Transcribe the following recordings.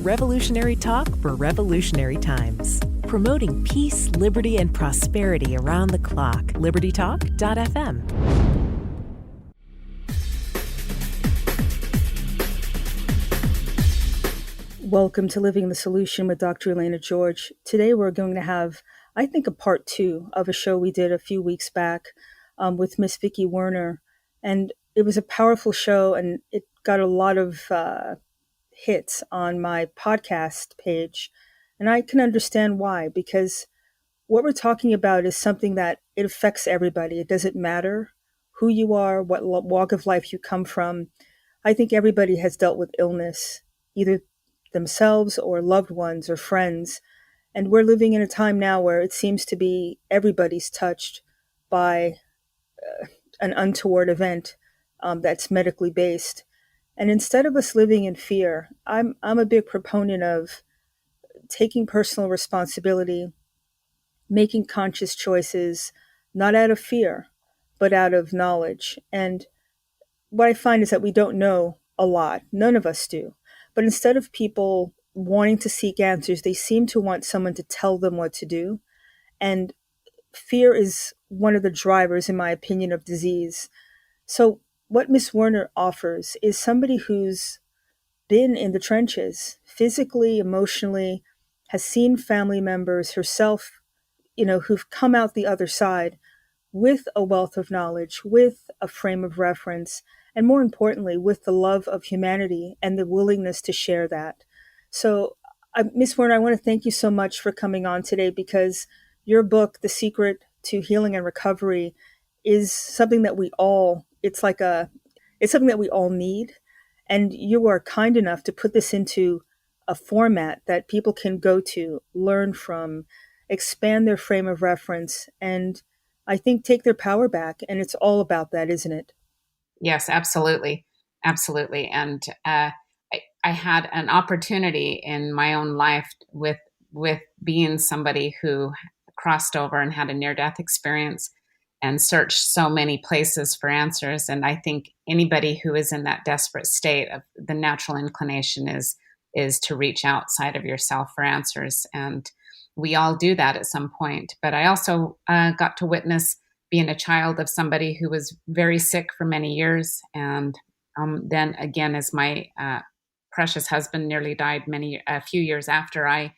Revolutionary talk for revolutionary times. Promoting peace, liberty, and prosperity around the clock. LibertyTalk.fm. Welcome to Living the Solution with Dr. Elena George. Today we're going to have, I think, a part 2 of a show we did a few weeks back with Miss Vickie Werner. And it was a powerful show, and it got a lot of hits on my podcast page. And I can understand why, because what we're talking about is something that it affects everybody. It doesn't matter who you are, what walk of life you come from. I think everybody has dealt with illness, either themselves or loved ones or friends. And we're living in a time now where it seems to be everybody's touched by an untoward event that's medically based. And instead of us living in fear, I'm a big proponent of taking personal responsibility, making conscious choices, not out of fear, but out of knowledge. And what I find is that we don't know a lot. None of us do. But instead of people wanting to seek answers, they seem to want someone to tell them what to do. And fear is one of the drivers, in my opinion, of disease. So what Miss Werner offers is somebody who's been in the trenches, physically, emotionally, has seen family members, herself, who've come out the other side with a wealth of knowledge, with a frame of reference, and more importantly, with the love of humanity and the willingness to share that. So, Ms. Werner, I want to thank you so much for coming on today, because your book, The Secret to Healing and Recovery, is something that it's something that we all need. And you are kind enough to put this into a format that people can go to, learn from, expand their frame of reference, and I think take their power back. And it's all about that, isn't it? Yes, absolutely. Absolutely. And I had an opportunity in my own life with being somebody who crossed over and had a near-death experience and searched so many places for answers. And I think anybody who is in that desperate state, of the natural inclination is to reach outside of yourself for answers. And we all do that at some point. But I also got to witness being a child of somebody who was very sick for many years. And then again, as my precious husband nearly died a few years after I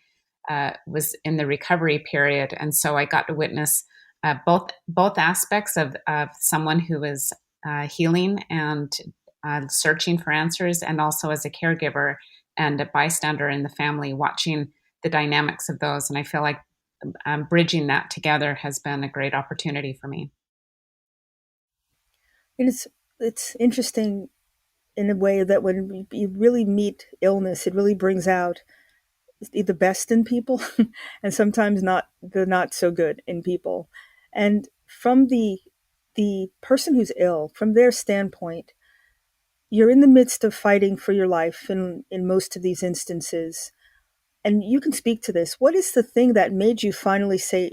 was in the recovery period. And so I got to witness both aspects of someone who was healing and searching for answers, and also as a caregiver and a bystander in the family, watching the dynamics of those. And I feel like bridging that together has been a great opportunity for me. It's interesting in a way that when you really meet illness, it really brings out the best in people and sometimes the not so good in people. And from the person who's ill, from their standpoint, you're in the midst of fighting for your life in most of these instances. And you can speak to this. What is the thing that made you finally say,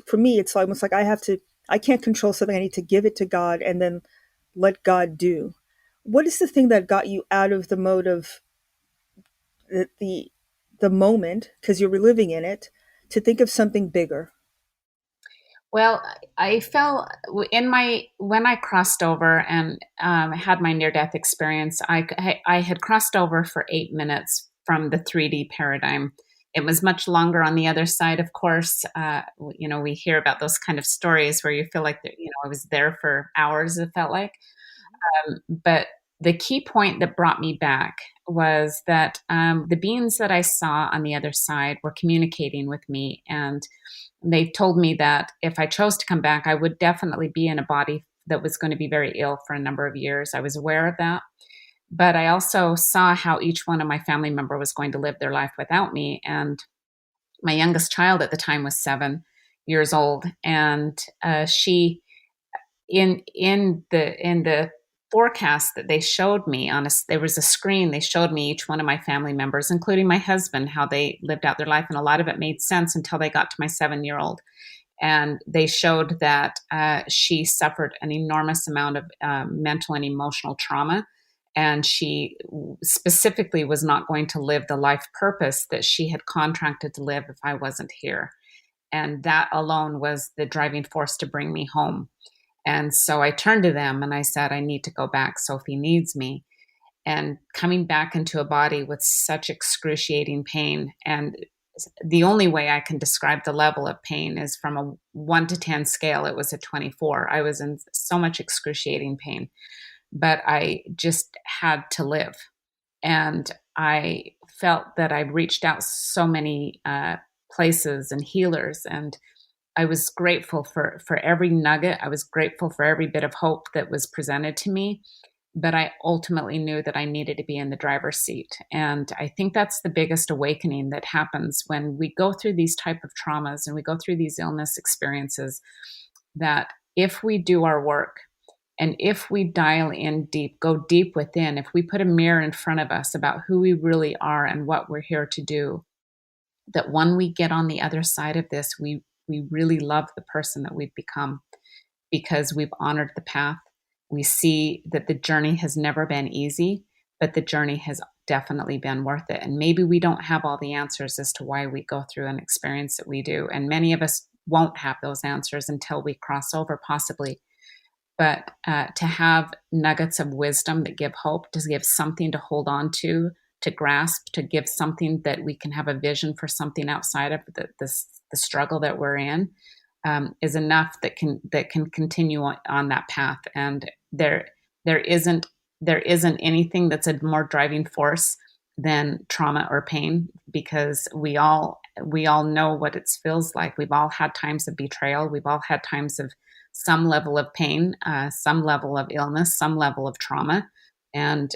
for me, it's almost like I can't control something. I need to give it to God and then let God do. What is the thing that got you out of the mode of the moment, because you're reliving in it, to think of something bigger? Well, I fell when I crossed over and had my near-death experience, I had crossed over for 8 minutes from the 3D paradigm. It was much longer on the other side, of course. We hear about those kind of stories where you feel like, I was there for hours, it felt like. But the key point that brought me back was that the beings that I saw on the other side were communicating with me. And they told me that if I chose to come back, I would definitely be in a body that was going to be very ill for a number of years. I was aware of that. But I also saw how each one of my family member was going to live their life without me. And my youngest child at the time was 7 years old. And she, in the forecast that they showed me there was a screen, they showed me each one of my family members, including my husband, how they lived out their life. And a lot of it made sense until they got to my 7-year-old. And they showed that she suffered an enormous amount of mental and emotional trauma. And she specifically was not going to live the life purpose that she had contracted to live if I wasn't here. And that alone was the driving force to bring me home. And so I turned to them and I said, I need to go back. Sophie needs me. And coming back into a body with such excruciating pain, and the only way I can describe the level of pain is from a 1 to 10 scale. It was a 24. I was in so much excruciating pain, but I just had to live. And I felt that I reached out so many places and healers, and I was grateful for every nugget. I was grateful for every bit of hope that was presented to me. But I ultimately knew that I needed to be in the driver's seat. And I think that's the biggest awakening that happens when we go through these type of traumas and we go through these illness experiences, that if we do our work and if we dial in deep, go deep within, if we put a mirror in front of us about who we really are and what we're here to do, that when we get on the other side of this, we really love the person that we've become because we've honored the path. We see that the journey has never been easy, but the journey has definitely been worth it. And maybe we don't have all the answers as to why we go through an experience that we do. And many of us won't have those answers until we cross over, possibly. But to have nuggets of wisdom that give hope, to give something to hold on to grasp, to give something that we can have a vision for something outside of the struggle that we're in, is enough that can continue on that path. And there isn't anything that's a more driving force than trauma or pain, because we all know what it feels like. We've all had times of betrayal. We've all had times of some level of pain, some level of illness, some level of trauma. And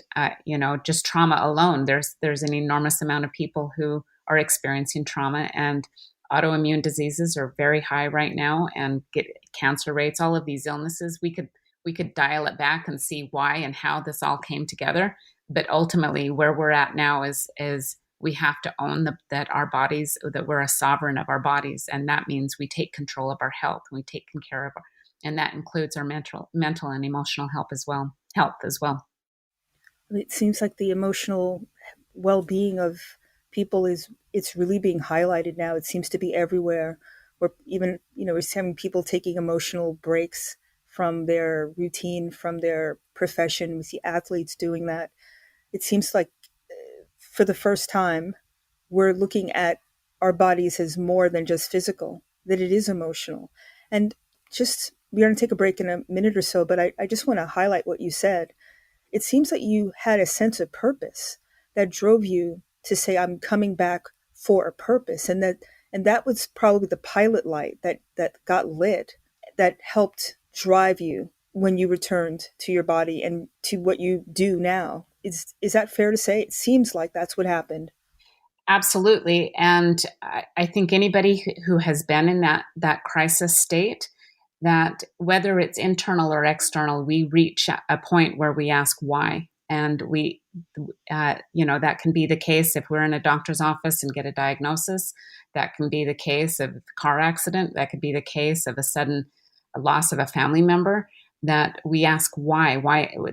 just trauma alone, there's an enormous amount of people who are experiencing trauma, and autoimmune diseases are very high right now, and get cancer rates, all of these illnesses. We could dial it back and see why and how this all came together. But ultimately, where we're at now is we have to own that our bodies, that we're a sovereign of our bodies, and that means we take control of our health. We take care of and that includes our mental and emotional health as well. It seems like the emotional well-being of people it's really being highlighted now. It seems to be everywhere, where even, we're having people taking emotional breaks from their routine, from their profession. We see athletes doing that. It seems like for the first time, we're looking at our bodies as more than just physical, that it is emotional. And we're going to take a break in a minute or so, but I just want to highlight what you said. It seems like you had a sense of purpose that drove you to say, I'm coming back for a purpose. And that was probably the pilot light that got lit, that helped drive you when you returned to your body and to what you do now. Is that fair to say? It seems like that's what happened. Absolutely. And I think anybody who has been in that crisis state, that whether it's internal or external, we reach a point where we ask why. And that can be the case if we're in a doctor's office and get a diagnosis. That can be the case of a car accident. That could be the case of a sudden loss of a family member, that we ask why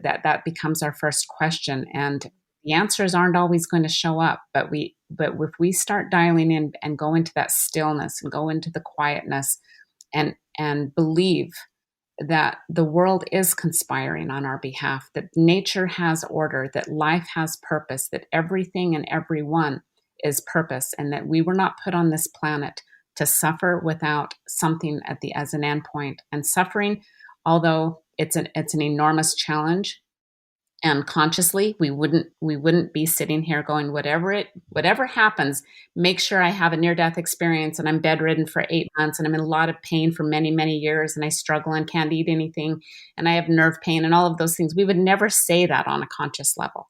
that becomes our first question. And the answers aren't always going to show up, but if we start dialing in and go into that stillness and go into the quietness and believe that the world is conspiring on our behalf, that nature has order, that life has purpose, that everything and everyone is purpose, and that we were not put on this planet to suffer without something as an endpoint. And suffering, although it's an enormous challenge, and consciously we wouldn't be sitting here going, whatever happens, make sure I have a near-death experience and I'm bedridden for 8 months and I'm in a lot of pain for many, many years and I struggle and can't eat anything and I have nerve pain and all of those things. We would never say that on a conscious level.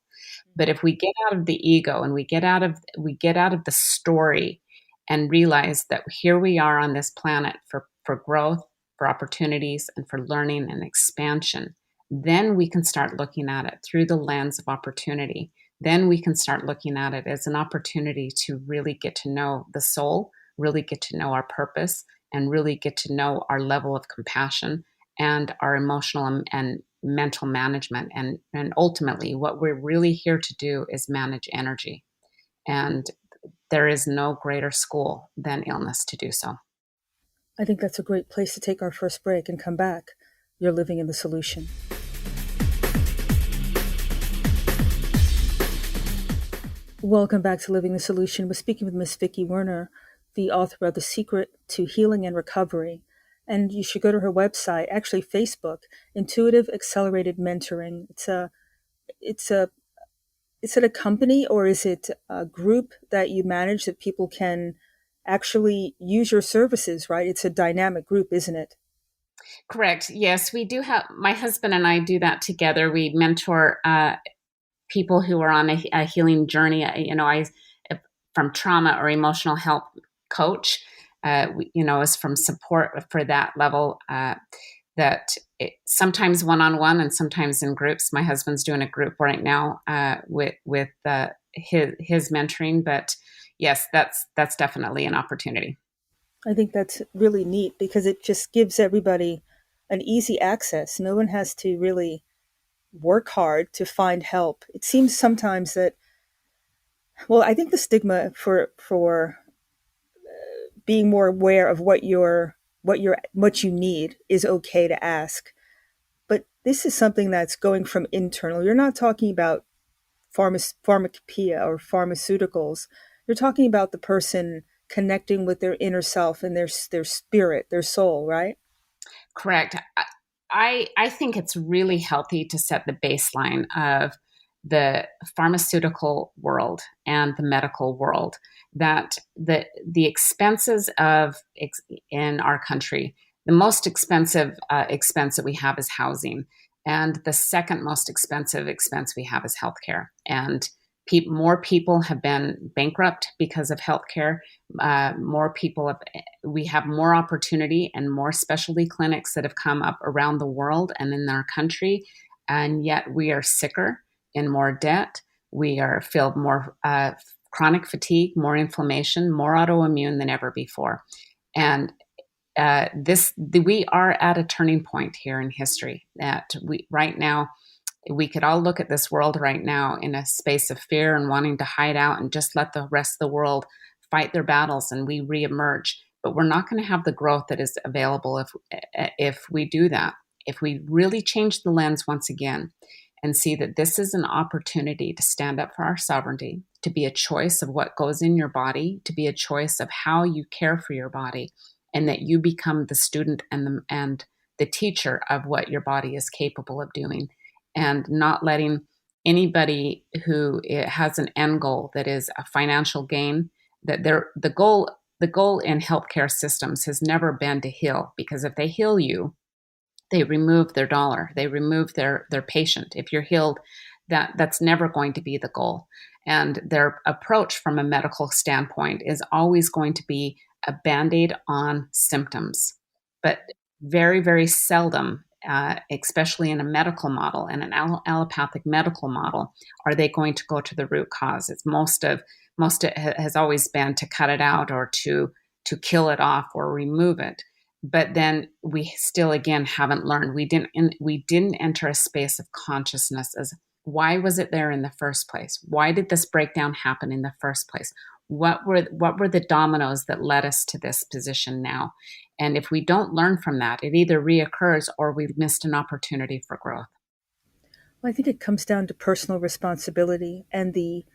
But if we get out of the ego and we get out of the story and realize that here we are on this planet for growth, for opportunities, and for learning and expansion, then we can start looking at it through the lens of opportunity. Then we can start looking at it as an opportunity to really get to know the soul, really get to know our purpose, and really get to know our level of compassion and our emotional and mental management. And ultimately, what we're really here to do is manage energy. And there is no greater school than illness to do so. I think that's a great place to take our first break and come back. You're living in the solution. Welcome back to Living the Solution. We're speaking with Miss Vickie Werner, the author of The Secret to Healing and Recovery. And you should go to her website, actually Facebook, Intuitive Accelerated Mentoring. Is it a company, or is it a group that you manage that people can actually use your services, right? It's a dynamic group, isn't it? Correct. Yes, we do have, my husband and I do that together. We mentor people who are on a healing journey. I from trauma or emotional health coach, is from support for that level. Sometimes one-on-one and sometimes in groups. My husband's doing a group right now with his mentoring. But yes, that's definitely an opportunity. I think that's really neat because it just gives everybody an easy access. No one has to really work hard to find help. It seems sometimes that, well, I think the stigma for being more aware of what you need is okay to ask. But this is something that's going from internal. You're not talking about pharmacopoeia or pharmaceuticals. You're talking about the person connecting with their inner self and their spirit, their soul, right? Correct. I think it's really healthy to set the baseline of the pharmaceutical world and the medical world, that the expenses in our country, the most expensive expense that we have is housing, and the second most expensive expense we have is healthcare. And more people have been bankrupt because of healthcare. We have more opportunity and more specialty clinics that have come up around the world and in our country, and yet we are sicker, in more debt. We are filled more chronic fatigue, more inflammation, more autoimmune than ever before. And we are at a turning point here in history. That right now, we could all look at this world right now in a space of fear and wanting to hide out and just let the rest of the world fight their battles and we reemerge. But we're not going to have the growth that is available if we do that. If we really change the lens once again and see that this is an opportunity to stand up for our sovereignty, to be a choice of what goes in your body, to be a choice of how you care for your body, and that you become the student and the teacher of what your body is capable of doing, and not letting anybody who has an end goal that is a financial gain, that the goal in healthcare systems has never been to heal, because if they heal you, they remove their dollar, they remove their patient. If you're healed, that's never going to be the goal. And their approach from a medical standpoint is always going to be a Band-Aid on symptoms, but very, very seldom, especially in a medical model and an allopathic medical model, are they going to go to the root cause. It's most it has always been to cut it out or to kill it off or remove it. But then we still, again, haven't learned. We didn't enter a space of consciousness as why was it there in the first place? Why did this breakdown happen in the first place? What were the dominoes that led us to this position now? And if we don't learn from that, it either reoccurs or we've missed an opportunity for growth. Well, I think it comes down to personal responsibility and the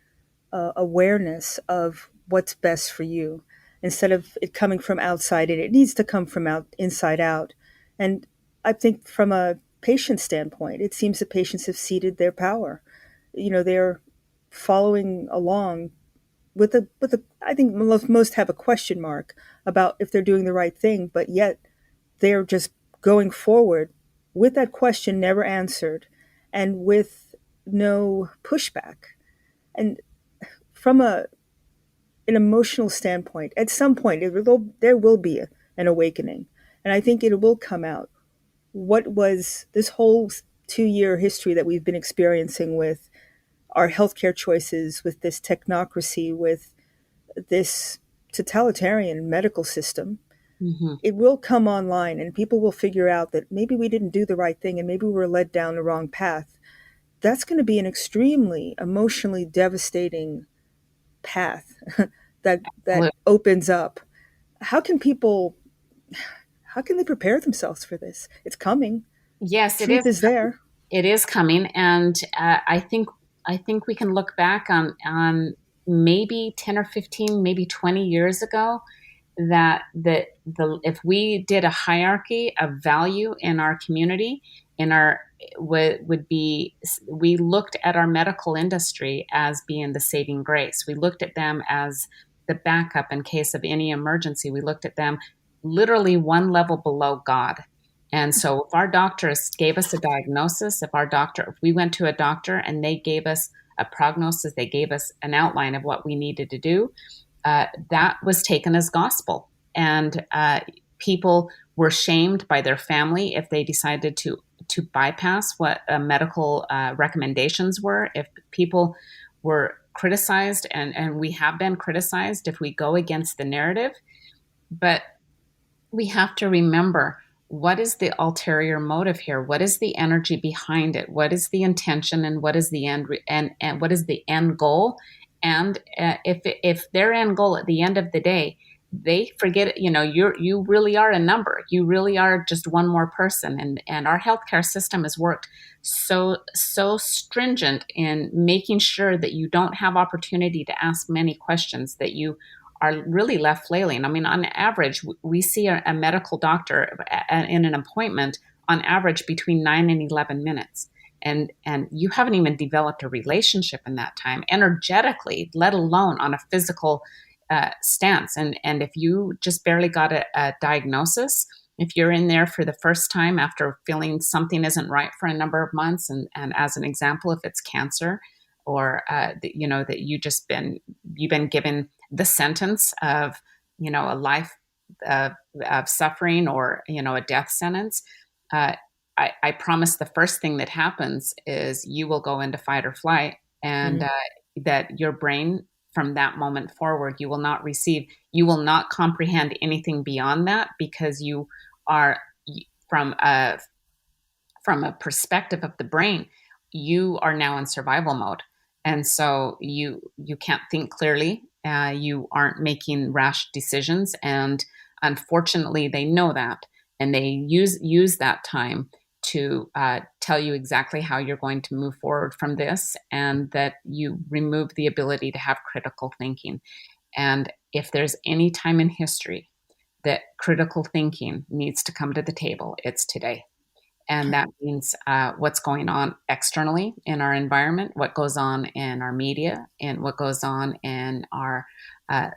awareness of what's best for you. Instead of it coming from outside in, it needs to come from inside out. And I think from a patient standpoint, it seems that patients have ceded their power. They're following along with I think most have a question mark about if they're doing the right thing, but yet they're just going forward with that question never answered and with no pushback. And from an emotional standpoint, at some point there will be an awakening, and I think it will come out. What was this whole 2-year history that we've been experiencing with our healthcare choices, with this technocracy, with this totalitarian medical system? Hmm. It will come online and people will figure out that maybe we didn't do the right thing and maybe we were led down the wrong path. That's going to be an extremely emotionally devastating path that opens up. How can people how can they prepare themselves for this? It's coming. Yes, it is. Truth is there. It is coming, and I think we can look back on maybe 10 or 15, maybe 20 years ago, that the if we did a hierarchy of value in our community, in our would be, we looked at our medical industry as being the saving grace. We looked at them as the backup in case of any emergency. We looked at them literally one level below God. And so if our doctors gave us a diagnosis, if we went to a doctor and they gave us a prognosis, they gave us an outline of what we needed to do, that was taken as gospel. And people were shamed by their family if they decided to bypass what medical recommendations were. If people were criticized, and we have been criticized if we go against the narrative. But we have to remember, what is the ulterior motive here? What is the energy behind it? What is the intention, and what is the and what is the end goal? And if their end goal at the end of the day, they forget, you really are a number. You really are just one more person. And our healthcare system has worked so stringent in making sure that you don't have opportunity to ask many questions, that you are really left flailing. I mean, on average, we see a medical doctor in an appointment on average between 9 and 11 minutes. And you haven't even developed a relationship in that time, energetically, let alone on a physical stance. And if you just barely got a diagnosis, if you're in there for the first time after feeling something isn't right for a number of months, and as an example, if it's cancer, or that you've been given the sentence of a life of suffering, or a death sentence, I promise the first thing that happens is you will go into fight or flight, and that your brain, from that moment forward, you will not comprehend anything beyond that, because you are, from a perspective of the brain, you are now in survival mode. And so you can't think clearly. You aren't making rash decisions. And unfortunately, they know that. And they use that time to tell you exactly how you're going to move forward from this, and that you remove the ability to have critical thinking. And if there's any time in history that critical thinking needs to come to the table, it's today. And that means what's going on externally in our environment, what goes on in our media, and what goes on in our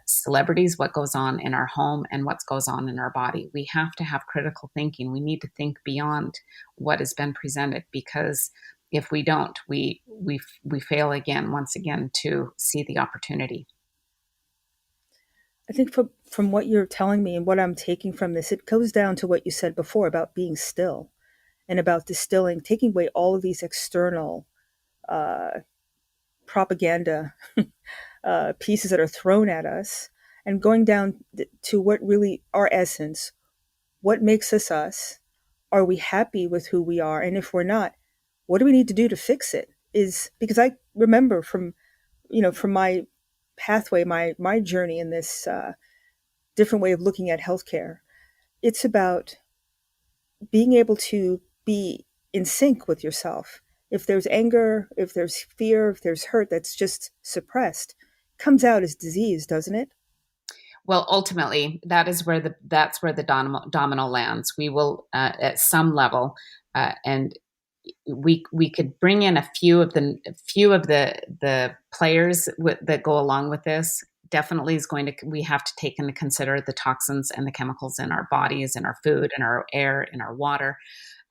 celebrities, what goes on in our home, and what goes on in our body. We have to have critical thinking. We need to think beyond what has been presented, because if we don't, we fail once again, to see the opportunity. I think from what you're telling me and what I'm taking from this, it goes down to what you said before about being still, and about distilling, taking away all of these external propaganda pieces that are thrown at us, and going down to what really our essence, what makes us us. Are we happy with who we are? And if we're not, what do we need to do to fix it? Is because I remember from my pathway, my journey in this different way of looking at healthcare. It's about being able to be in sync with yourself. If there's anger, if there's fear, if there's hurt that's just suppressed, comes out as disease, doesn't it? Well, ultimately, that's where the domino lands. We will, at some level, and we could bring in a few of the players that go along with this. Definitely we have to take into consider the toxins and the chemicals in our bodies, in our food, in our air, in our water.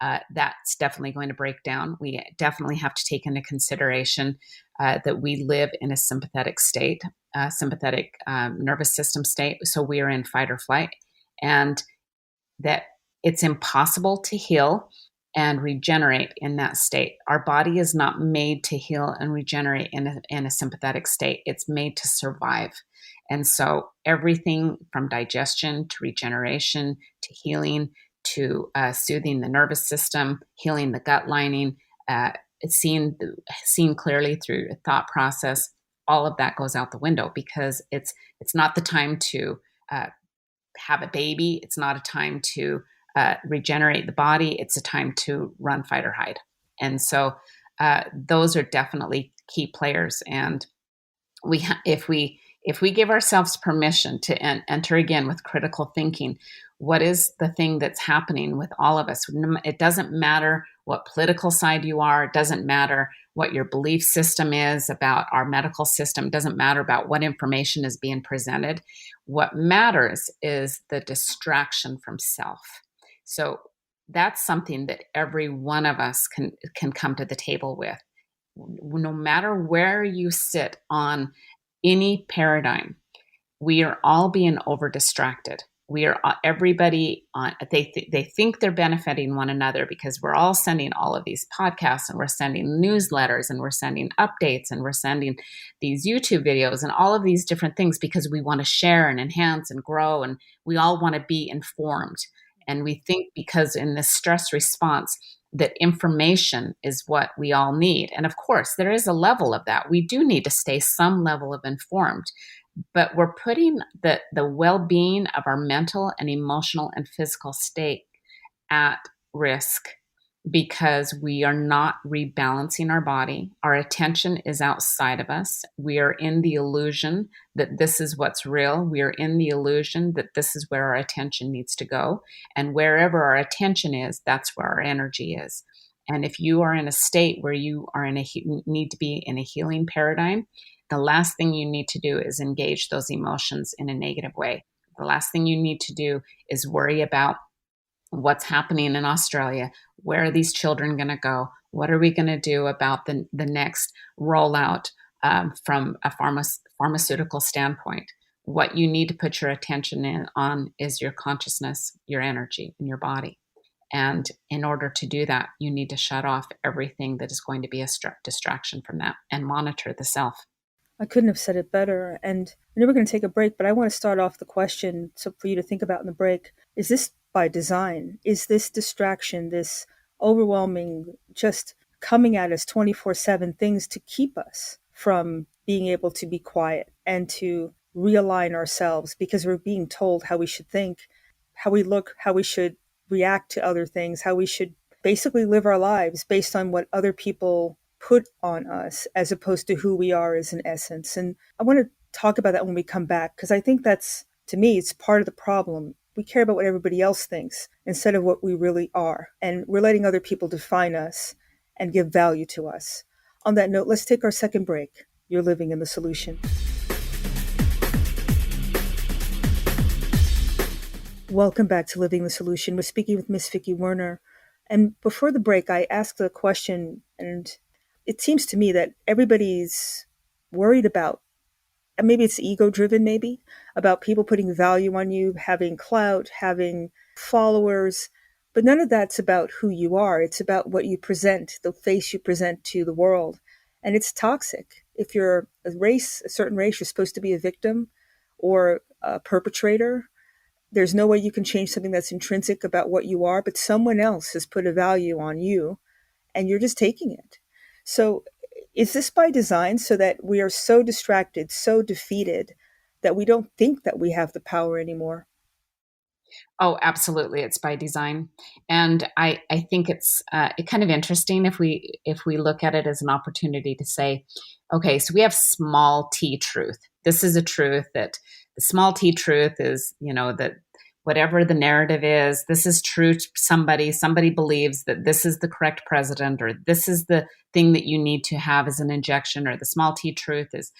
That's definitely going to break down. We definitely have to take into consideration that we live in a sympathetic state, sympathetic nervous system state. So we are in fight or flight, and that it's impossible to heal and regenerate in that state. Our body is not made to heal and regenerate in a sympathetic state. It's made to survive. And so everything from digestion to regeneration to healing to soothing the nervous system, healing the gut lining, it's seen clearly through a thought process. All of that goes out the window because it's not the time to have a baby. It's not a time to regenerate the body. It's a time to run, fight, or hide. And so those are definitely key players. And if we give ourselves permission to enter again with critical thinking, what is the thing that's happening with all of us? It doesn't matter what political side you are. It doesn't matter what your belief system is about our medical system. It doesn't matter about what information is being presented. What matters is the distraction from self. So that's something that every one of us can come to the table with. No matter where you sit on any paradigm, we are all being over distracted. We are everybody on. They think they're benefiting one another because we're all sending all of these podcasts and we're sending newsletters and we're sending updates and we're sending these YouTube videos and all of these different things because we want to share and enhance and grow, and we all want to be informed. And we think because in this stress response that information is what we all need. And of course, there is a level of that. We do need to stay some level of informed, but we're putting the well-being of our mental and emotional and physical state at risk because we are not rebalancing our body. Our attention is outside of us. We are in the illusion that this is what's real. We are in the illusion that this is where our attention needs to go. And wherever our attention is, that's where our energy is. And if you are in a state where you are need to be in a healing paradigm, the last thing you need to do is engage those emotions in a negative way. The last thing you need to do is worry about what's happening in Australia. Where are these children going to go? What are we going to do about the next rollout from a pharmaceutical standpoint? What you need to put your attention on is your consciousness, your energy, and your body. And in order to do that, you need to shut off everything that is going to be a distraction from that and monitor the self. I couldn't have said it better. And I know we're going to take a break, but I want to start off the question so for you to think about in the break. Is this by design? Is this distraction, this overwhelming, just coming at us 24/7 things to keep us from being able to be quiet and to realign ourselves because we're being told how we should think, how we look, how we should react to other things, how we should basically live our lives based on what other people put on us as opposed to who we are as an essence. And I want to talk about that when we come back, because I think that's, to me, it's part of the problem. We care about what everybody else thinks instead of what we really are. And we're letting other people define us and give value to us. On that note, let's take our second break. You're living in the solution. Welcome back to Living the Solution. We're speaking with Miss Vickie Werner. And before the break, I asked a question, and it seems to me that everybody's worried about, and maybe it's ego-driven maybe, about people putting value on you, having clout, having followers, but none of that's about who you are. It's about what you present, the face you present to the world. And it's toxic. If you're a certain race, you're supposed to be a victim or a perpetrator. There's no way you can change something that's intrinsic about what you are, but someone else has put a value on you and you're just taking it. So is this by design so that we are so distracted, so defeated that we don't think that we have the power anymore? Oh, absolutely. It's by design. And I think it's kind of interesting if we look at it as an opportunity to say, okay, so we have small t truth. This is a truth that the small t truth is, that whatever the narrative is, this is true to somebody believes that this is the correct president, or this is the thing that you need to have as an injection, or the small t truth is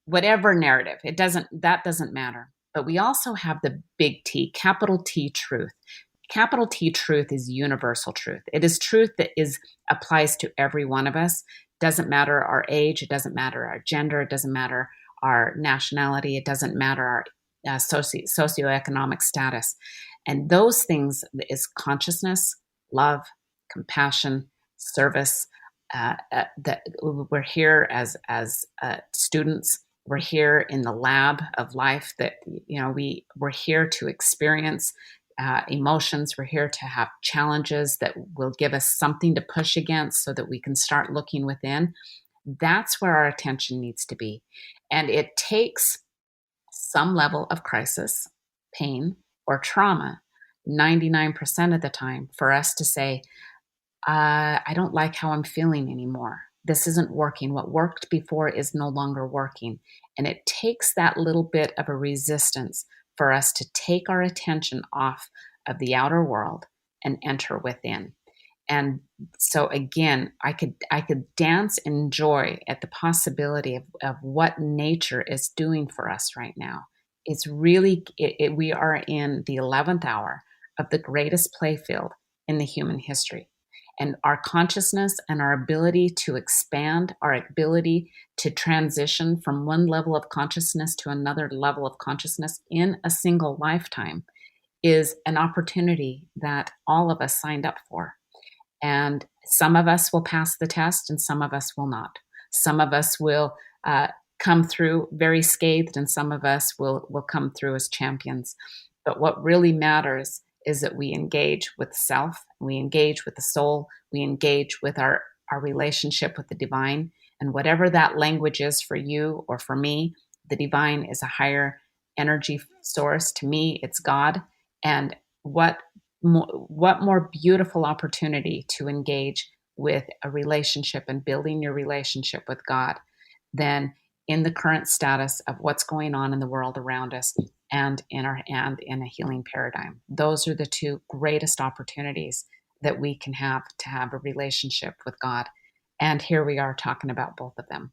whatever narrative. That doesn't matter. But we also have the big T, capital T truth. Capital T truth is universal truth. It is truth that applies to every one of us. Doesn't matter our age. It doesn't matter our gender. It doesn't matter our nationality. It doesn't matter our socioeconomic status. And those things is consciousness, love, compassion, service. That we're here as students. We're here in the lab of life. That we're here to experience emotions. We're here to have challenges that will give us something to push against, so that we can start looking within. That's where our attention needs to be, and it takes some level of crisis, pain, or trauma 99% of the time for us to say, I don't like how I'm feeling anymore. This isn't working. What worked before is no longer working. And it takes that little bit of a resistance for us to take our attention off of the outer world and enter within. And so again, I could dance in joy at the possibility of what nature is doing for us right now. It's really, we are in the 11th hour of the greatest playfield in the human history. And our consciousness and our ability to expand, our ability to transition from one level of consciousness to another level of consciousness in a single lifetime is an opportunity that all of us signed up for. And some of us will pass the test and some of us will not. Some of us will come through very scathed, and some of us will come through as champions. But what really matters is that we engage with self, we engage with the soul, we engage with our relationship with the divine. And whatever that language is for you or for me, the divine is a higher energy source. To me, it's God. And what more beautiful opportunity to engage with a relationship and building your relationship with God than in the current status of what's going on in the world around us and in a healing paradigm. Those are the two greatest opportunities that we can have to have a relationship with God. And here we are talking about both of them.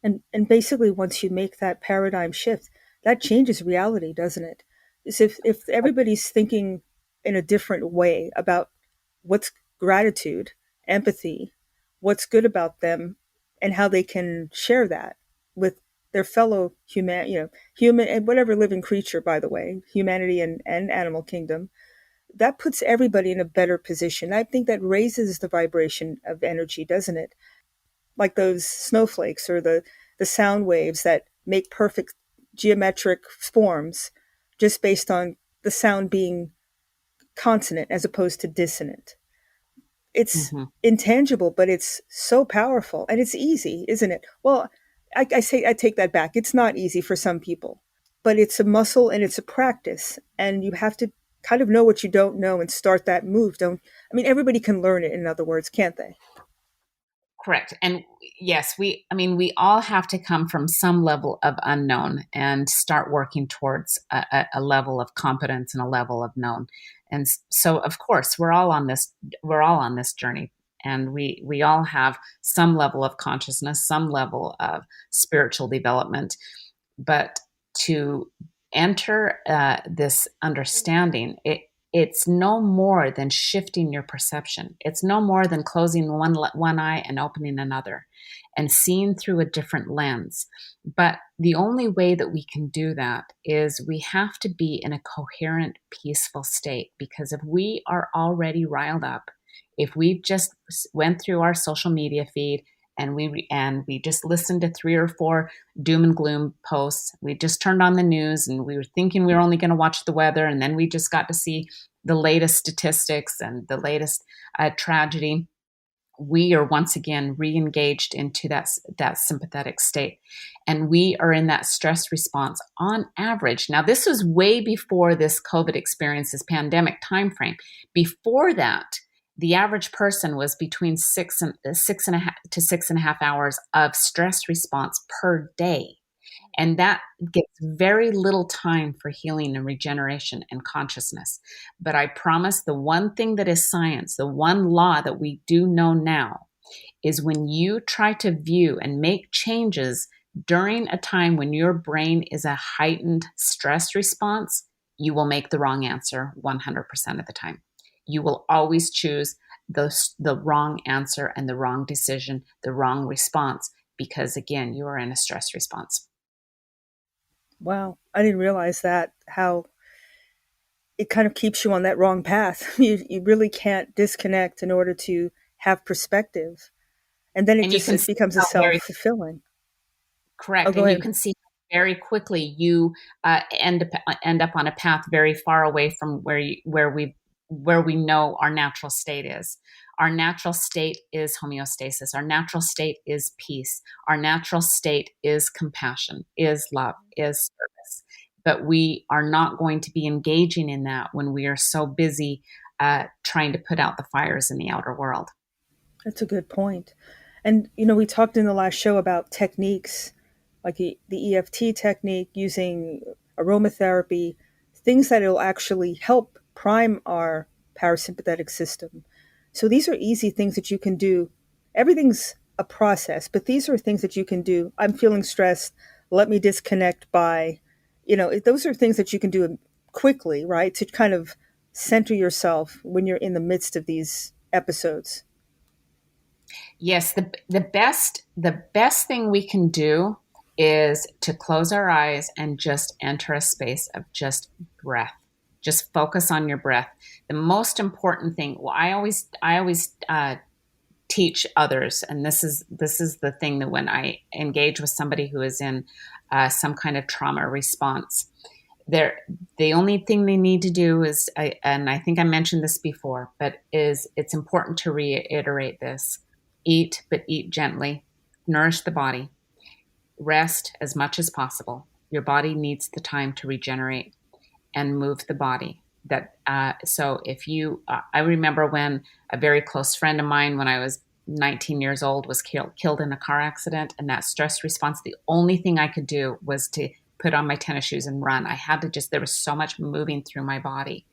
And basically, once you make that paradigm shift, that changes reality, doesn't it? If everybody's thinking in a different way about what's gratitude, empathy, what's good about them, and how they can share that with their fellow human and whatever living creature, by the way, humanity and animal kingdom, that puts everybody in a better position. I think that raises the vibration of energy, doesn't it? Like those snowflakes or the sound waves that make perfect geometric forms just based on the sound being consonant as opposed to dissonant. It's intangible, but it's so powerful, and it's easy, isn't it? Well, I take that back. It's not easy for some people, but it's a muscle and it's a practice, and you have to kind of know what you don't know and start that move. Everybody can learn it, in other words, can't they? Correct. And yes, we all have to come from some level of unknown and start working towards a level of competence and a level of known. And so, of course, we're all on this journey, and we all have some level of consciousness, some level of spiritual development. But to enter this understanding, it's no more than shifting your perception. It's no more than closing one eye and opening another and seeing through a different lens. But the only way that we can do that is we have to be in a coherent, peaceful state. Because if we are already riled up, if we've just went through our social media feed and we just listened to 3 or 4 doom and gloom posts. We just turned on the news and we were thinking we were only going to watch the weather, and then we just got to see the latest statistics and the latest tragedy. We are once again re-engaged into that sympathetic state, and we are in that stress response on average. Now, this was way before this COVID experience, this pandemic timeframe. Before that, the average person was between 6.5 to 6.5 hours of stress response per day. And that gets very little time for healing and regeneration and consciousness. But I promise, the one thing that is science, the one law that we do know now, is when you try to view and make changes during a time when your brain is a heightened stress response, you will make the wrong answer 100% of the time. You will always choose the wrong answer and the wrong decision, the wrong response, because again, you are in a stress response. Wow, I didn't realize that, how it kind of keeps you on that wrong path. You really can't disconnect in order to have perspective. And then And you can it see becomes a how very self-fulfilling. Oh, correct, go and you ahead. can see very quickly you end up on a path very far away from where we know our natural state is. Our natural state is homeostasis. Our natural state is peace. Our natural state is compassion, is love, is service. But we are not going to be engaging in that when we are so busy trying to put out the fires in the outer world. That's a good point. And, we talked in the last show about techniques, like the EFT technique, using aromatherapy, things that will actually help prime our parasympathetic system. So these are easy things that you can do. Everything's a process, but these are things that you can do. I'm feeling stressed. Let me disconnect by, those are things that you can do quickly, right? To kind of center yourself when you're in the midst of these episodes. Yes, the best thing we can do is to close our eyes and just enter a space of just breath. Just focus on your breath. The most important thing. Well, I always teach others, and this is the thing that when I engage with somebody who is in some kind of trauma response, they're the only thing they need to do is, and I think I mentioned this before, but is it's important to reiterate this: eat, but eat gently, nourish the body, rest as much as possible. Your body needs the time to regenerate and move the body. That so if you, I remember when a very close friend of mine, when I was 19 years old, was killed in a car accident, and that stress response. The only thing I could do was to put on my tennis shoes and run. I had to just, there was so much moving through my body.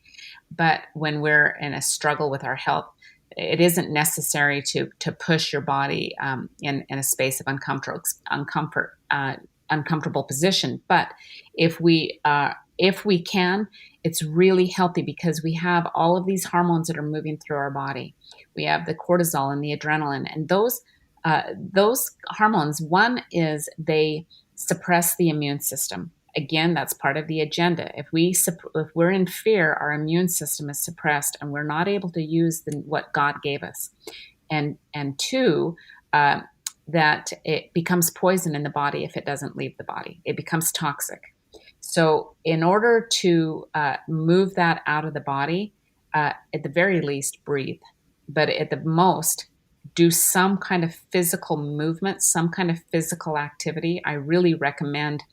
But when we're in a struggle with our health, it isn't necessary to push your body in a space of uncomfortable position. But if we can, it's really healthy because we have all of these hormones that are moving through our body. We have the cortisol and the adrenaline, and those hormones. One is they suppress the immune system. Again, that's part of the agenda. If we're in fear, our immune system is suppressed, and we're not able to use what God gave us. And two, that it becomes poison in the body if it doesn't leave the body. It becomes toxic. So, in order to move that out of the body, at the very least, breathe. But at the most, do some kind of physical movement, some kind of physical activity. I really recommend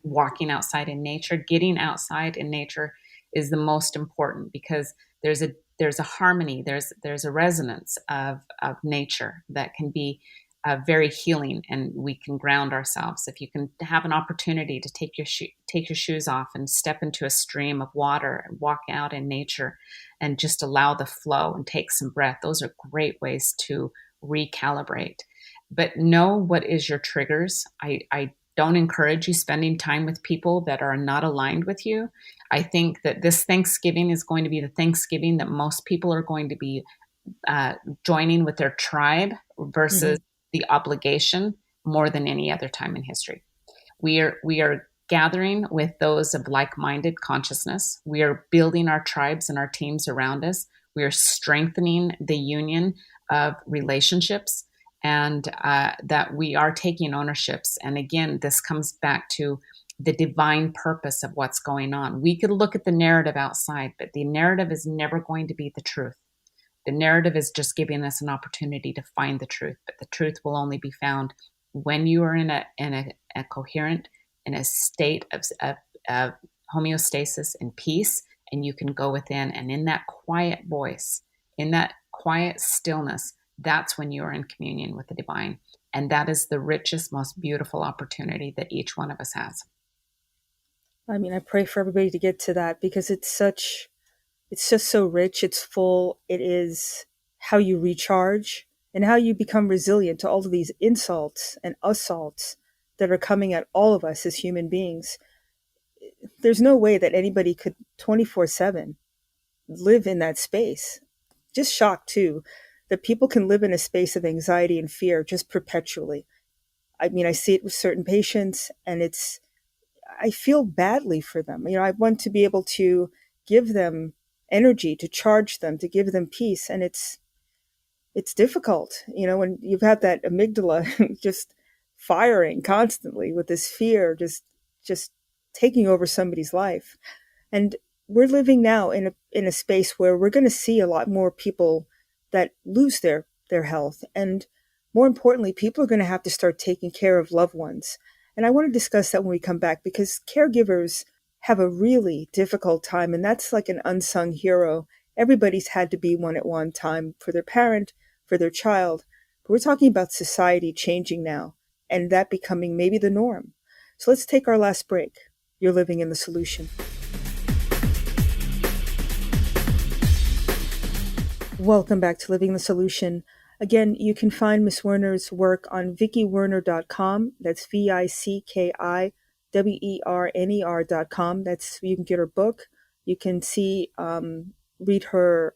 walking outside in nature. Getting outside in nature is the most important because there's a harmony, there's a resonance of nature that can be very healing, and we can ground ourselves. If you can have an opportunity to take your shoes off and step into a stream of water and walk out in nature and just allow the flow and take some breath, those are great ways to recalibrate. But know what is your triggers. I don't encourage you spending time with people that are not aligned with you. I think that this Thanksgiving is going to be the Thanksgiving that most people are going to be joining with their tribe versus the obligation more than any other time in history. We are gathering with those of like-minded consciousness. We are building our tribes and our teams around us. We are strengthening the union of relationships, and that we are taking ownerships. And again, this comes back to the divine purpose of what's going on. We could look at the narrative outside, but the narrative is never going to be the truth. The narrative is just giving us an opportunity to find the truth, but the truth will only be found when you are in a coherent, in a state of homeostasis and peace, and you can go within, and in that quiet voice, in that quiet stillness, that's when you are in communion with the divine. And that is the richest, most beautiful opportunity that each one of us has. I mean, I pray for everybody to get to that because it's just so rich. It's full. It is how you recharge and how you become resilient to all of these insults and assaults that are coming at all of us as human beings. There's no way that anybody could 24/7 live in that space. Just shocked too that people can live in a space of anxiety and fear just perpetually. I mean, I see it with certain patients, and I feel badly for them. I want to be able to give them energy, to charge them, to give them peace. And it's difficult, when you've had that amygdala just firing constantly with this fear, just taking over somebody's life. And we're living now in a space where we're going to see a lot more people that lose their health. And more importantly, people are going to have to start taking care of loved ones. And I want to discuss that when we come back, because caregivers have a really difficult time. And that's like an unsung hero. Everybody's had to be one at one time for their parent, for their child. But we're talking about society changing now and that becoming maybe the norm. So let's take our last break. You're living in the solution. Welcome back to Living the Solution. Again, you can find Miss Werner's work on VickieWerner.com. That's VickieWerner.com. You can get her book. You can read her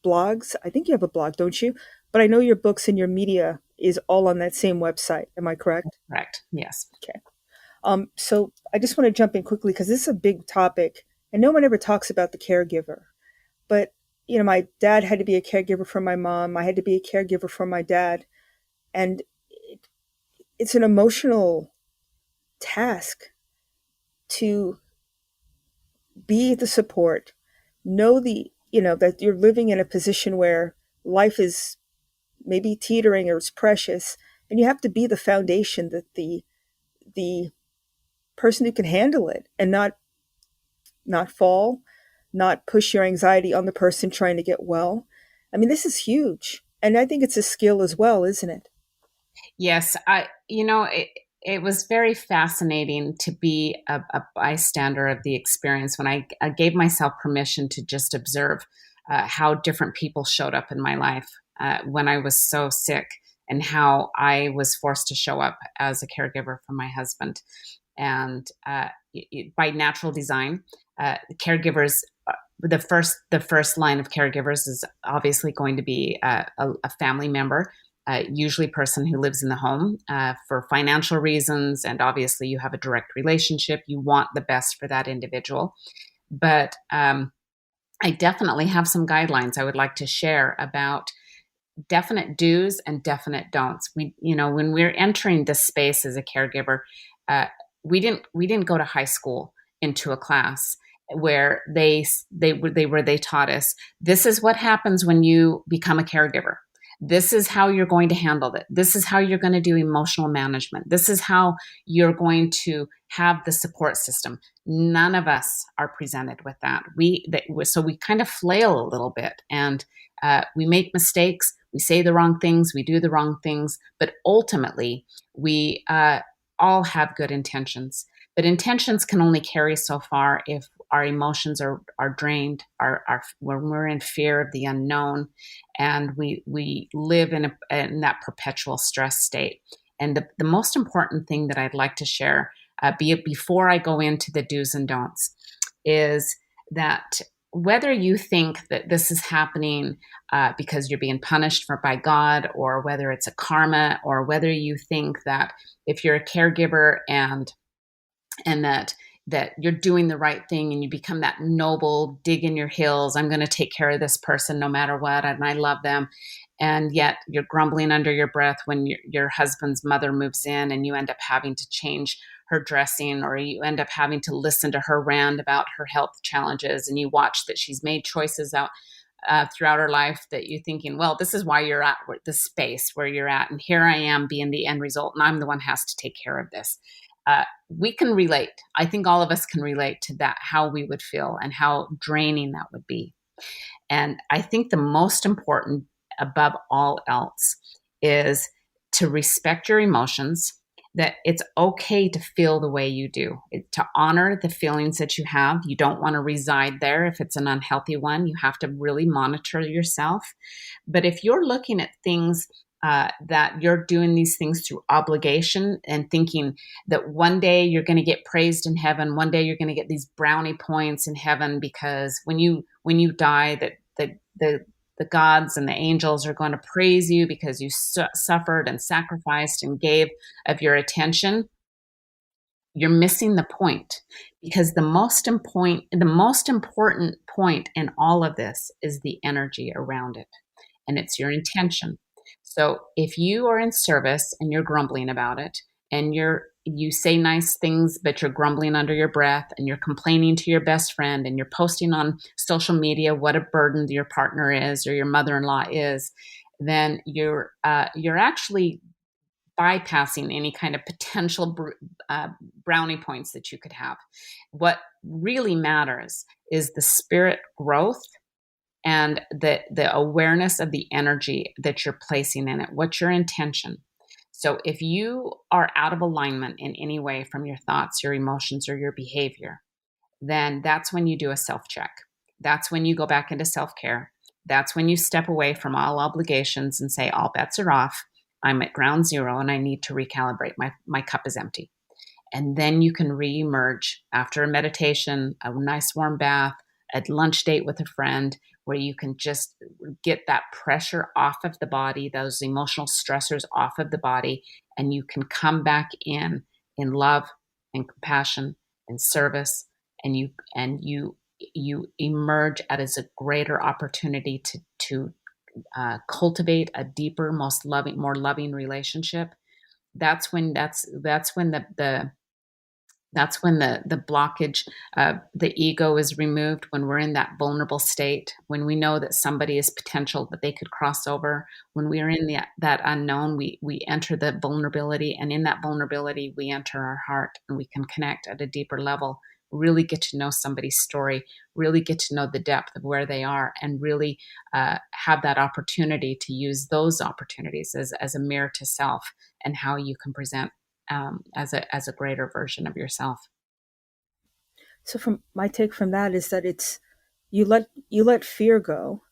blogs. I think you have a blog, don't you? But I know your books and your media is all on that same website. Am I correct? Correct. Yes. Okay. So I just want to jump in quickly because this is a big topic and no one ever talks about the caregiver. But my dad had to be a caregiver for my mom. I had to be a caregiver for my dad. And it's an emotional task to be the support, know that you're living in a position where life is maybe teetering or it's precious. And you have to be the foundation that the person who can handle it and not fall, not push your anxiety on the person trying to get well. I mean, this is huge. And I think it's a skill as well, isn't it? Yes. It was very fascinating to be a bystander of the experience when I gave myself permission to just observe how different people showed up in my life when I was so sick and how I was forced to show up as a caregiver for my husband. And by natural design, caregivers, the first line of caregivers is obviously going to be a family member, usually a person who lives in the home for financial reasons. And obviously you have a direct relationship. You want the best for that individual. But I definitely have some guidelines I would like to share about definite do's and definite don'ts. When we're entering this space as a caregiver, we didn't go to high school into a class where they taught us, this is what happens when you become a caregiver. This is how you're going to handle it. This is how you're going to do emotional management. This is how you're going to have the support system. None of us are presented with that. So we kind of flail a little bit and we make mistakes. We say the wrong things. We do the wrong things. But ultimately, we all have good intentions. But intentions can only carry so far if our emotions are drained, when we're in fear of the unknown, and we live in that perpetual stress state. And the most important thing that I'd like to share, before I go into the do's and don'ts, is that whether you think that this is happening because you're being punished by God, or whether it's a karma, or whether you think that if you're a caregiver and that you're doing the right thing and you become that noble, dig in your heels, I'm going to take care of this person no matter what, and I love them. And yet you're grumbling under your breath when your husband's mother moves in and you end up having to change her dressing, or you end up having to listen to her rant about her health challenges, and you watch that she's made choices throughout her life that you're thinking, well, this is why you're at the space where you're at, and here I am being the end result, and I'm the one who has to take care of this. We can relate. I think all of us can relate to that, how we would feel and how draining that would be. And I think the most important above all else is to respect your emotions, that it's okay to feel the way you do, to honor the feelings that you have. You don't want to reside there. If it's an unhealthy one, you have to really monitor yourself. But if you're looking at things that you're doing these things through obligation and thinking that one day you're going to get praised in heaven, one day you're going to get these brownie points in heaven because when you die, that the gods and the angels are going to praise you because you suffered and sacrificed and gave of your attention. you're missing the point, because the most important point in all of this is the energy around it, and it's your intention. So if you are in service and you're grumbling about it, and you say nice things but you're grumbling under your breath, and you're complaining to your best friend, and you're posting on social media what a burden your partner is or your mother-in-law is, then you're actually bypassing any kind of potential brownie points that you could have. What really matters is the spirit growth and the awareness of the energy that you're placing in it. What's your intention? So if you are out of alignment in any way from your thoughts, your emotions, or your behavior, then that's when you do a self-check. That's when you go back into self-care. That's when you step away from all obligations and say, all bets are off. I'm at ground zero and I need to recalibrate. My cup is empty. And then you can re-emerge after a meditation, a nice warm bath, a lunch date with a friend, where you can just get that pressure off of the body, those emotional stressors off of the body, and you can come back in love and compassion and service, and you emerge as a greater opportunity to cultivate a deeper, more loving relationship. That's when the blockage, the ego is removed, when we're in that vulnerable state, when we know that somebody is potential, that they could cross over. When we are in that unknown, we enter the vulnerability, and in that vulnerability, we enter our heart, and we can connect at a deeper level, really get to know somebody's story, really get to know the depth of where they are, and really have that opportunity to use those opportunities as a mirror to self, and how you can present as a greater version of yourself. So from my take from that is that it's you let fear go,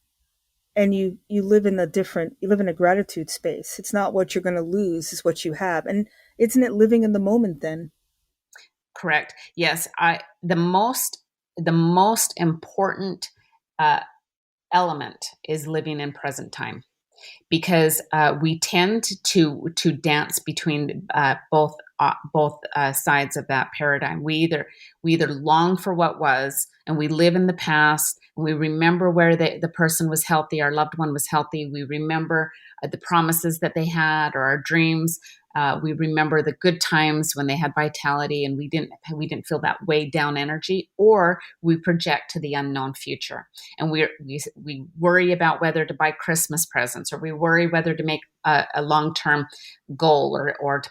and you live in a gratitude space. It's not what you're going to lose, it's what you have. And isn't it living in the moment then? Correct. Yes. The most important uh, element is living in present time, because we tend to dance between both sides of that paradigm. We either long for what was, and we live in the past, and we remember where the person was healthy, our loved one was healthy. We remember the promises that they had, or our dreams. We remember the good times when they had vitality, and we didn't feel that weighed down energy. Or we project to the unknown future, and we worry about whether to buy Christmas presents, or we worry whether to make a long-term goal, or to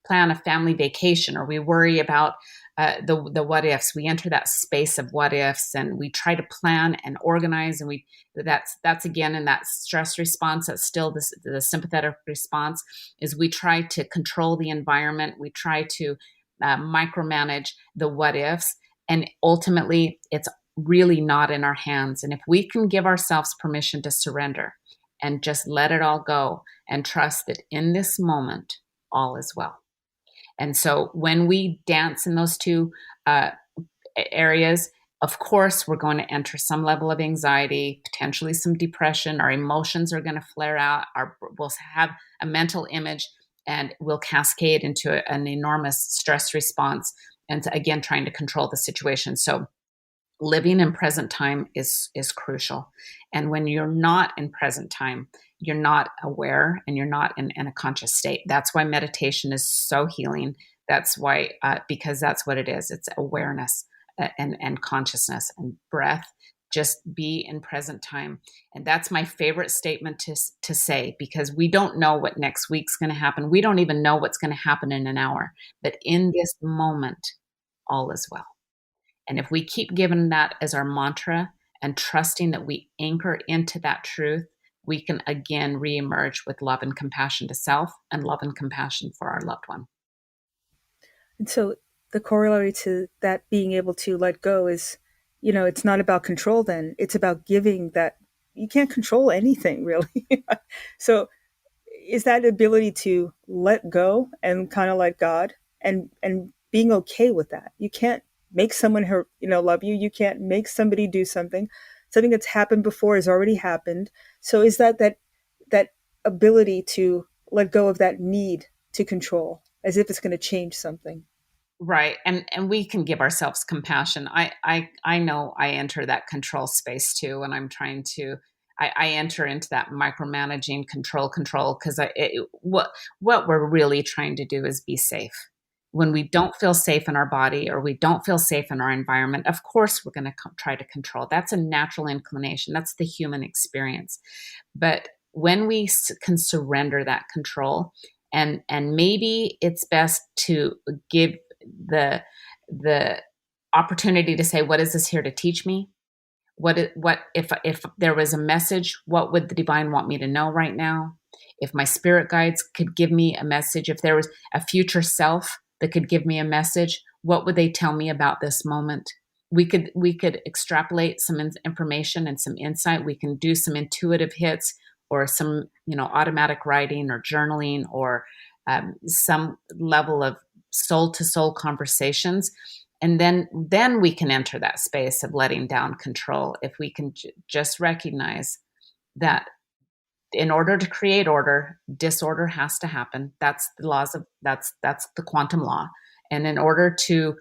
plan a family vacation, or we worry about the what ifs. We enter that space of what ifs, and we try to plan and organize, and that's again in that stress response. That's still the sympathetic response, is we try to control the environment. We try to micromanage the what ifs, and ultimately it's really not in our hands. And if we can give ourselves permission to surrender and just let it all go, and trust that in this moment all is well. And so when we dance in those two areas, of course, we're going to enter some level of anxiety, potentially some depression. Our emotions are going to flare out. We'll have a mental image, and we'll cascade into an enormous stress response. And again, trying to control the situation. So living in present time is crucial. And when you're not in present time, you're not aware, and you're not in a conscious state. That's why meditation is so healing. That's why, because that's what it is. It's awareness and consciousness and breath. Just be in present time. And that's my favorite statement to say, because we don't know what next week's going to happen. We don't even know what's going to happen in an hour. But in this moment, all is well. And if we keep giving that as our mantra, and trusting that we anchor into that truth, we can again reemerge with love and compassion to self, and love and compassion for our loved one. And so the corollary to that being able to let go is, it's not about control then. It's about giving that. You can't control anything really. So is that ability to let go and kind of let God, and being okay with that. You can't make someone love you. You can't make somebody do something. Something that's happened before has already happened. So is that ability to let go of that need to control, as if it's going to change something? Right. And we can give ourselves compassion. I know I enter that control space too, and I'm trying to, I enter into that micromanaging control, because what we're really trying to do is be safe. When we don't feel safe in our body or we don't feel safe in our environment, of course, we're going to try to control. That's a natural inclination. That's the human experience. But when we can surrender that control, and maybe it's best to give the opportunity to say, what is this here to teach me? What if there was a message, what would the divine want me to know right now? If my spirit guides could give me a message, if there was a future self that could give me a message, what would they tell me about this moment? We could extrapolate some information and some insight. We can do some intuitive hits, or some, automatic writing or journaling, or some level of soul to soul conversations. And then we can enter that space of letting down control. If we can just recognize that in order to create order, disorder has to happen. That's the laws of, that's the quantum law. And in order to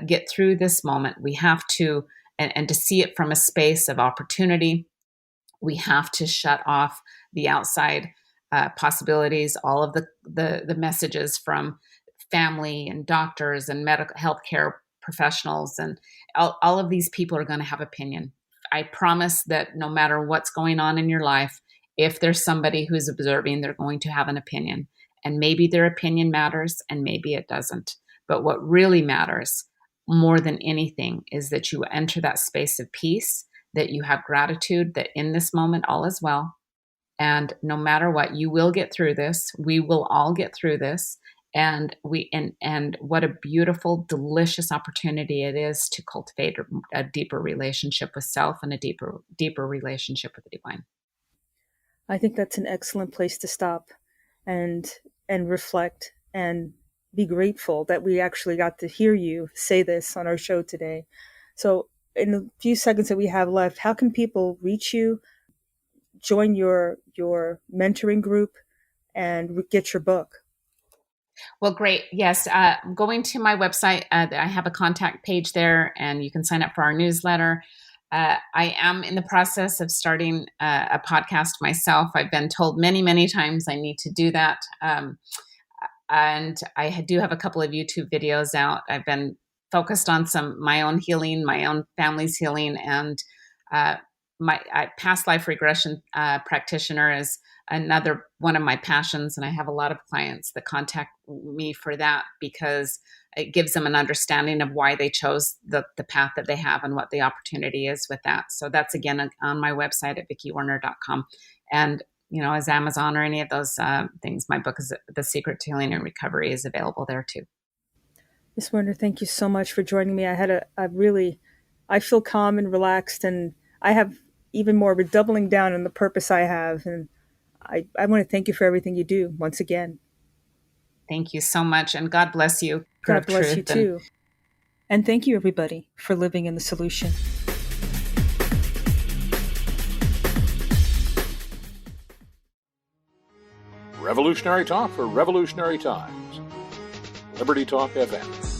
get through this moment, we have to, and to see it from a space of opportunity, we have to shut off the outside possibilities, all of the messages from family and doctors and medical healthcare professionals, and all of these people are going to have opinion. I promise that no matter what's going on in your life, if there's somebody who's observing, they're going to have an opinion. And maybe their opinion matters and maybe it doesn't. But what really matters more than anything is that you enter that space of peace, that you have gratitude, that in this moment all is well. And no matter what, you will get through this. We will all get through this. And what a beautiful, delicious opportunity it is to cultivate a deeper relationship with self and a deeper relationship with the divine. I think that's an excellent place to stop and reflect and be grateful that we actually got to hear you say this on our show today. So in the few seconds that we have left, how can people reach you, join your mentoring group, and get your book? Well, great. Yes. Going to my website, I have a contact page there, and you can sign up for our newsletter. I am in the process of starting a podcast myself. I've been told many, many times I need to do that. And I do have a couple of YouTube videos out. I've been focused on my own healing, my own family's healing, and my past life regression practitioner is another one of my passions. And I have a lot of clients that contact me for that because it gives them an understanding of why they chose the path that they have and what the opportunity is with that. So that's, again, on my website at vickiewerner.com. And, as Amazon or any of those things, my book is The Secret to Healing and Recovery is available there too. Ms. Werner, thank you so much for joining me. I feel calm and relaxed, and I have even more of a doubling down on the purpose I have. And I want to thank you for everything you do once again. Thank you so much. And God bless you. God bless you too. And thank you, everybody, for living in the solution. Revolutionary Talk for Revolutionary Times. Liberty Talk FM.